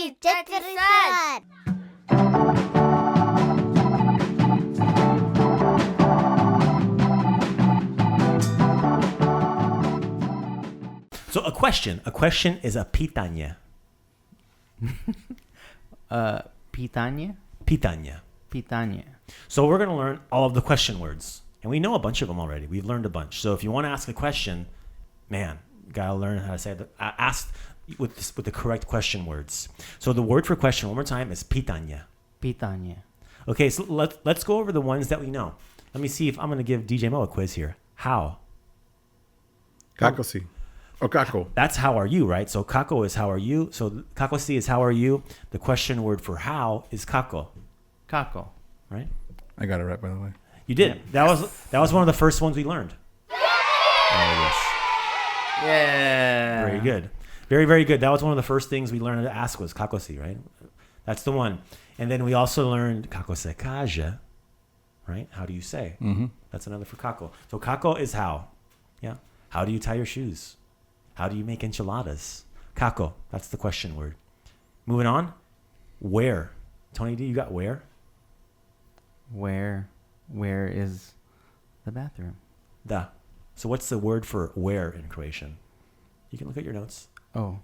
4, So a question is a pitanje. Pitanje? Pitanje. So we're going to learn all of the question words. And we know a bunch of them already. We've learned a bunch. So if you want to ask a question, man, gotta learn how to say it. Ask with the correct question words. So the word for question, one more time, is pitanje. Pitanje. Okay, so let's go over the ones that we know. Let me see if I'm going to give DJ Mo a quiz here. How? Kako si. Or Kako. That's how are you, right? So Kako is how are you. So Kako si is how are you. The question word for how is Kako. Kako. Right? I got it right, by the way. You did. Yeah. That was one of the first ones we learned. Oh, yes. Yeah. Very good. Very, very good. That was one of the first things we learned to ask was Kako si, right? That's the one. And then we also learned Kako se kaže, right? How do you say? Mm-hmm. That's another for Kako. So Kako is how. Yeah. How do you tie your shoes? How do you make enchiladas? Kako. That's the question word. Moving on. Where? Tony D, you got where? Where is the bathroom? Da. So what's the word for where in Croatian? You can look at your notes. Oh,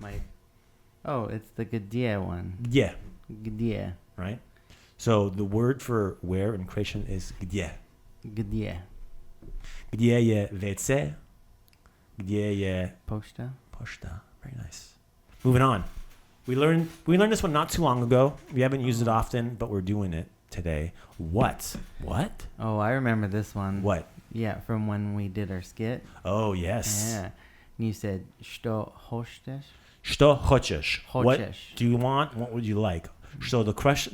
it's the Gdje one. Gdje. Gdje. Right? So the word for where in Croatian is gdje. Gdje. Gdje je WC? Gdje je Pošta. pošta? Very nice. Moving on. We learned this one not too long ago. We haven't used it often, but we're doing it today. What? What? Oh, I remember this one. What? Yeah, from when we did our skit. Oh, yes. Yeah. And you said, što hošteš? Što hoćeš? What Hoćeš. do you want? What would you like? So the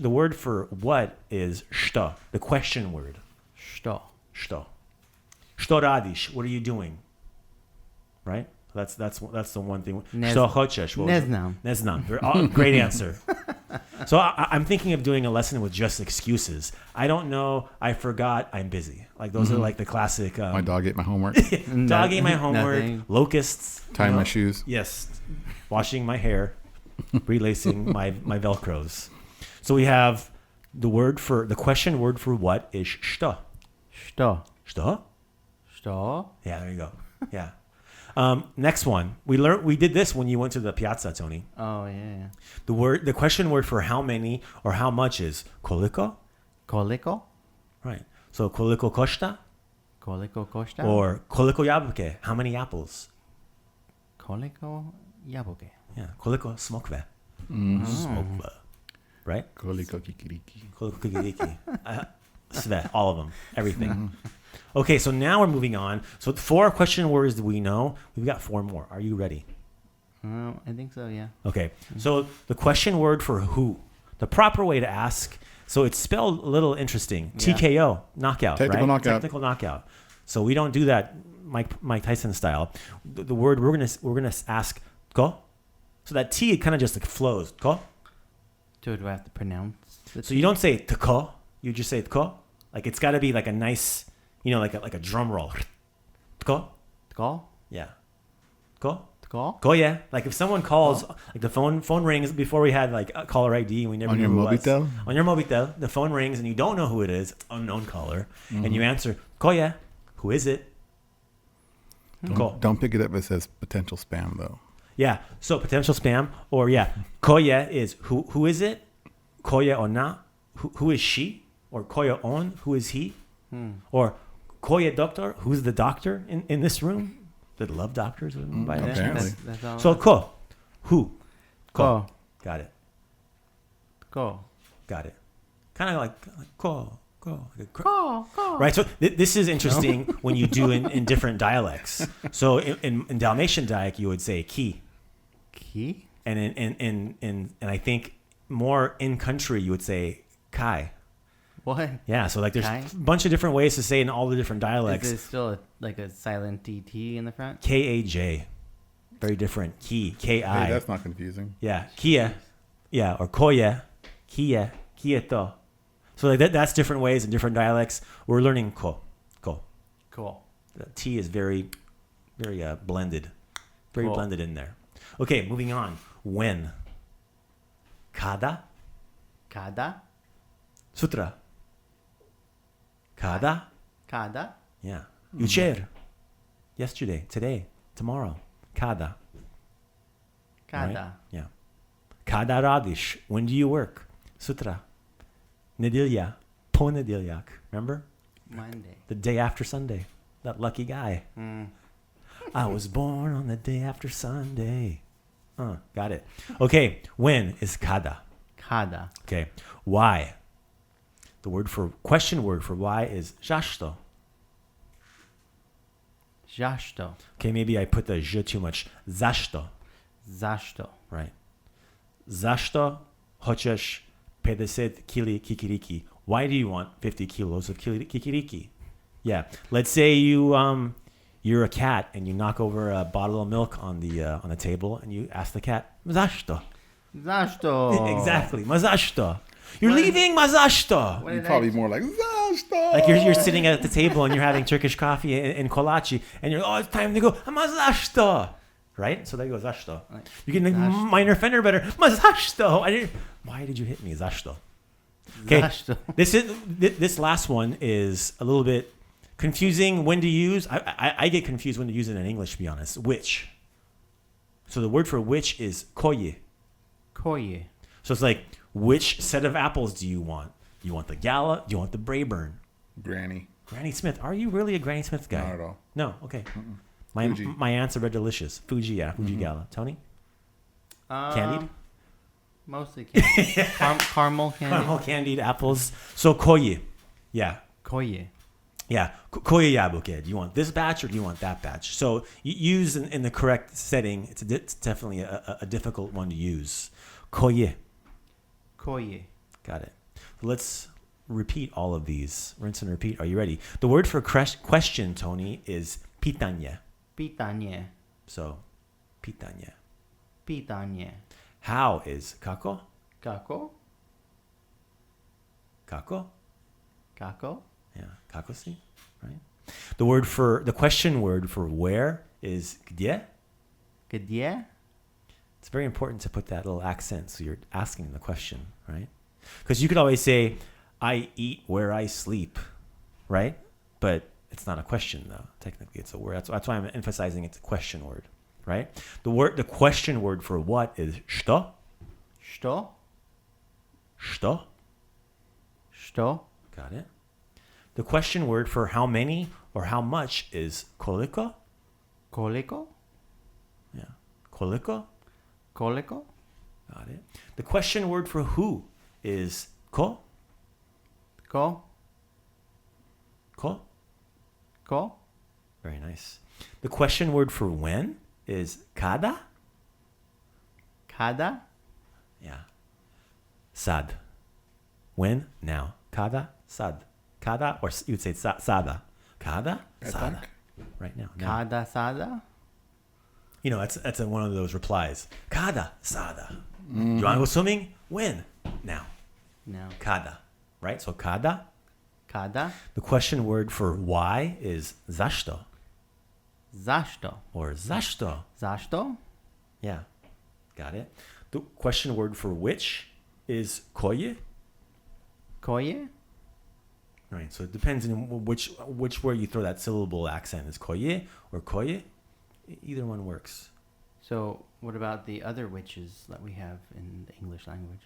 word for what is što, the question word. Što. Što. Što radiš? What are you doing? Right? That's the one thing. Što hoćeš? Ne znam. Ne znam. Great answer. So I'm thinking of doing a lesson with just excuses. I don't know. I forgot. I'm busy. Like those are like the classic. My dog ate my homework. Dog ate my homework. Nothing. Locusts. Tying my shoes. Yes. Washing my hair. Relacing my Velcros. So we have the question word for what is što. Što. Što? Što. Yeah, there you go. Yeah. Next one. We did this when you went to the piazza, Tony. Oh, yeah. The question word for how many or how much is koliko. Koliko. Right. So koliko košta Koliko košta. or koliko jabuke. How many apples? Koliko jabuke. Yeah. Koliko smokve. Smokve. Right? Koliko kikiriki. Koliko kikiriki. Sve. All of them. Everything. Okay, so now we're moving on. So 4 question words that we know. We've got 4 more. Are you ready? I think so, yeah. Okay, so the question word for who. The proper way to ask. So it's spelled a little interesting. Yeah. TKO, knockout, Technical right? knockout. Technical knockout. So we don't do that Mike Tyson style. The word we're gonna ask ko. So that T it kind of just like flows. Ko. Do I have to pronounce it? So you don't say tko. You just say tko. Like it's got to be like a nice, like a drum roll. Tko. Tko? Yeah. Tko. Tko? Go yeah. Like if someone calls, like the phone rings before we had like a caller ID and we never On knew your who it was. mobitel? On your mobitel, the phone rings and you don't know who it is. It's unknown caller, and you answer, "Go yeah." Who is it? Go. Don't pick it up if it says potential spam, though. Yeah. So potential spam or yeah, ko yeah is who is it? Ko yeah or na? Who is she? Or ko yeah on? Who is he? Or ko yeah doctor? Who's the doctor in this room? That love doctors by that. apparently. That's all. So ko, who? Ko. Got it. Ko. Got it. Kind of like ko. Like Ko. right. So this is interesting when you do in different dialects. So in Dalmatian dialect, you would say ki. Ki? And in I think more in country, you would say kai. What? Yeah. So like there's Kai? a bunch of different ways to say it in all the different dialects. Is it still like a silent TT in the front? K-A-J. Very different. Ki. K-I. Hey, that's not confusing. Yeah, Kia, yeah, or Koya, Kia, Kieto. So like that's different ways in different dialects. We're learning ko. Cool. The T is very, very blended, very Cool. blended in there. Okay, moving on. When? Kada. Kada. Sutra. Kada. Kada. Yeah. Jučer. Yesterday. Today. Tomorrow. Kada. Kada. Right? Yeah. Kada radiš. When do you work? Sutra. Nedjelja. Ponedjeljak. Remember? Monday. The day after Sunday. That lucky guy. I was born on the day after Sunday. Got it. Okay. When is kada? Kada. Okay. Why? The question word for why is zašto. Zašto. Okay, maybe I put the ž too much. Zašto. Zašto. Right. Zašto hoćeš 50 kili kikiriki? Why do you want 50 kilos of kikiriki? Yeah. Let's say you're a cat and you knock over a bottle of milk on the table and you ask the cat, zašto? Zašto. Exactly. Ma zašto? You're leaving, ma zašto? What You're did probably I- more like Zašto. Like you're sitting at the table and you're having Turkish coffee in kolache and you're, oh, it's time to go, ma zašto? Right? So there you go, zašto. Like, You can make zašto. minor fender better. Ma zašto? Why did you hit me? Zašto. Okay. Zašto. This last one is a little bit confusing when to use. I get confused when to use it in English, to be honest. Which. So the word for which is koji. Koji. So it's like, which set of apples do you want? Do you want the Gala? Do you want the Brayburn? Granny. Granny Smith. Are you really a Granny Smith guy? Not at all. No. Okay. Fuji. My answer are delicious. Fuji, yeah. Fuji Gala. Tony? Candied? Mostly candied. Caramel candy. Caramel candied apples. So koji. Yeah. Koji. Yeah. Koji yabuke. Do you want this batch or do you want that batch? So you use in the correct setting. It's definitely a difficult one to use. Koji. Koji. Got it. Let's repeat all of these. Rinse and repeat. Are you ready? The word for question, Tony, is pitanje. Pitanje. So, pitanje. Pitanje. How is kako? Kako. Kako? Kako. Yeah, kakosi, right? The question word for where is gdje. Gdje. It's very important to put that little accent so you're asking the question, right? Because you could always say, I eat where I sleep, right? But it's not a question, though. Technically, it's a word. That's why I'm emphasizing it's a question word, right? The question word for what is što. Što. Što. Što. Got it. The question word for how many or how much is koliko. Koliko. Yeah. Koliko. Koliko. Got it. The question word for who is ko. Ko. Ko. Ko. Very nice. The question word for when is kada. Kada. Yeah. Sad. When? Now. Kada. Sad. Kada, or you would say sada. Kada. Sada. Right now. Now. Kada sada. You know, that's one of those replies. Kada. Sada. You want to go swimming? When? Now. No. Kada. Right? So kada. Kada. The question word for why is zašto Zašto. or zašto. Zašto. Yeah. Got it. The question word for which is koji. Koje. Right. So it depends on which where you throw that syllable accent is koji or koye. Either one works. So what about the other witches that we have in the English language?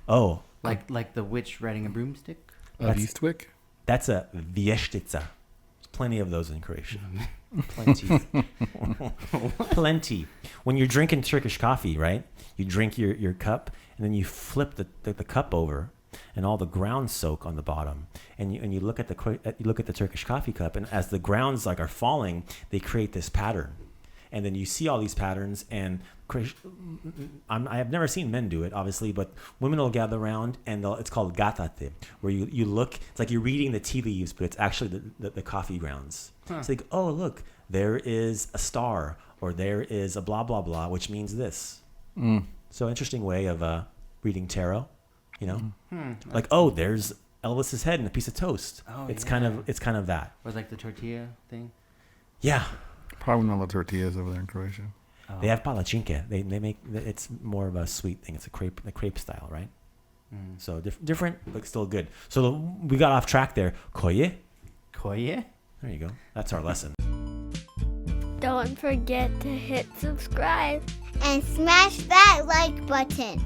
Oh, Like the witch riding a broomstick? That's- Eastwick. that's a vieštica. There's plenty of those in Croatia. Plenty. Plenty. When you're drinking Turkish coffee, right? You drink your cup and then you flip the cup over and all the grounds soak on the bottom. And you look at the Turkish coffee cup, and as the grounds are falling, they create this pattern. And then you see all these patterns, and I have never seen men do it, obviously, but women will gather around, and it's called gatate, where you look, it's like you're reading the tea leaves, but it's actually the coffee grounds. Huh. It's like, oh, look, there is a star, or there is a blah, blah, blah, which means this. So interesting way of reading tarot, you know? Like, oh, there's Elvis's head and a piece of toast. Oh, it's yeah. kind of that. Was like the tortilla thing? Yeah. Probably not the tortillas over there in Croatia. They have palachinke. They make it's more of a sweet thing. It's a crepe style, right? So different, but still good. So we got off track there. Koji. Koji? There you go. That's our lesson. Don't forget to hit subscribe and smash that like button.